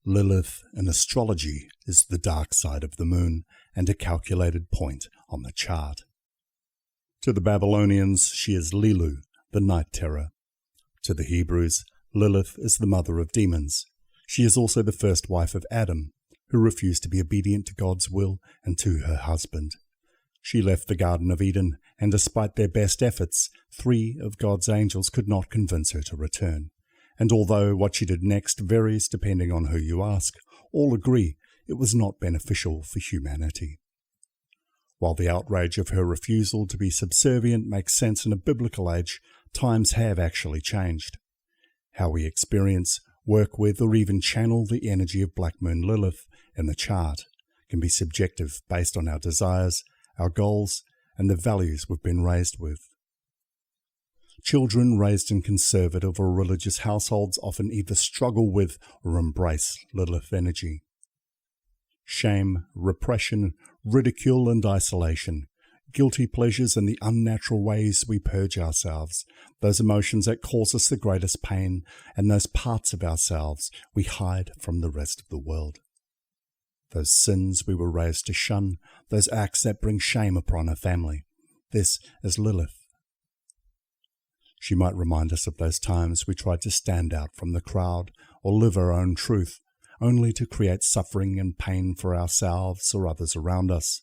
Lilith in astrology is the dark side of the moon and a calculated point on the chart. To the Babylonians, she is Lilu, the night terror. To the Hebrews, Lilith is the mother of demons. She is also the first wife of Adam, who refused to be obedient to God's will and to her husband. She left the Garden of Eden, and despite their best efforts, 3 of God's angels could not convince her to return. And although what she did next varies depending on who you ask, all agree it was not beneficial for humanity. While the outrage of her refusal to be subservient makes sense in a biblical age, times have actually changed. How we experience, work with, or even channel the energy of Black Moon Lilith in the chart can be subjective based on our desires, our goals, and the values we've been raised with. Children raised in conservative or religious households often either struggle with or embrace Lilith energy. Shame, repression, ridicule and isolation, guilty pleasures and the unnatural ways we purge ourselves, those emotions that cause us the greatest pain, and those parts of ourselves we hide from the rest of the world. Those sins we were raised to shun, those acts that bring shame upon a family. This is Lilith. She might remind us of those times we tried to stand out from the crowd or live our own truth, only to create suffering and pain for ourselves or others around us.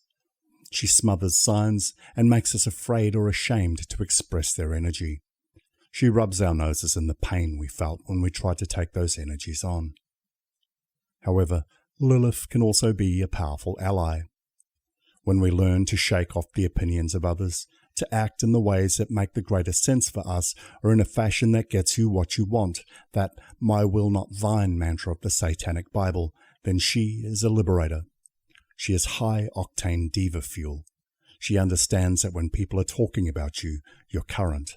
She smothers signs and makes us afraid or ashamed to express their energy. She rubs our noses in the pain we felt when we tried to take those energies on. However, Lilith can also be a powerful ally. When we learn to shake off the opinions of others, to act in the ways that make the greatest sense for us, or in a fashion that gets you what you want, that "my will not thine" mantra of the Satanic Bible, then she is a liberator. She is high-octane diva fuel. She understands that when people are talking about you, you're current,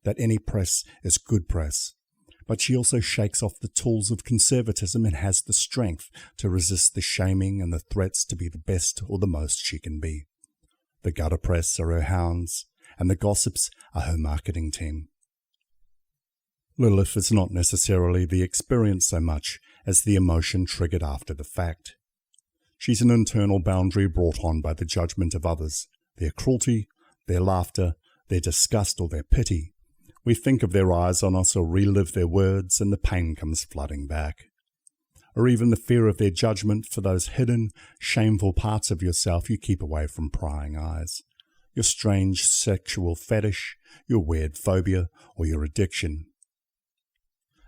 that any press is good press. But she also shakes off the tools of conservatism and has the strength to resist the shaming and the threats to be the best or the most she can be. The gutter press are her hounds, and the gossips are her marketing team. Lilith is not necessarily the experience so much as the emotion triggered after the fact. She's an internal boundary brought on by the judgment of others, their cruelty, their laughter, their disgust or their pity. We think of their eyes on us or relive their words, and the pain comes flooding back. Or even the fear of their judgment for those hidden, shameful parts of yourself you keep away from prying eyes. Your strange sexual fetish, your weird phobia, or your addiction.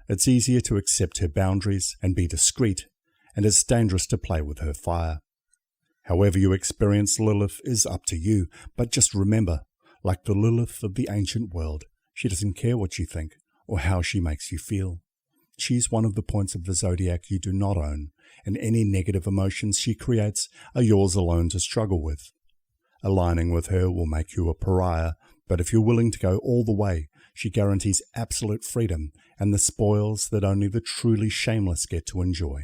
It's easier to accept her boundaries and be discreet, and it's dangerous to play with her fire. However you experience Lilith is up to you, but just remember, like the Lilith of the ancient world, she doesn't care what you think or how she makes you feel. She's one of the points of the zodiac you do not own, and any negative emotions she creates are yours alone to struggle with. Aligning with her will make you a pariah, but if you're willing to go all the way, she guarantees absolute freedom and the spoils that only the truly shameless get to enjoy.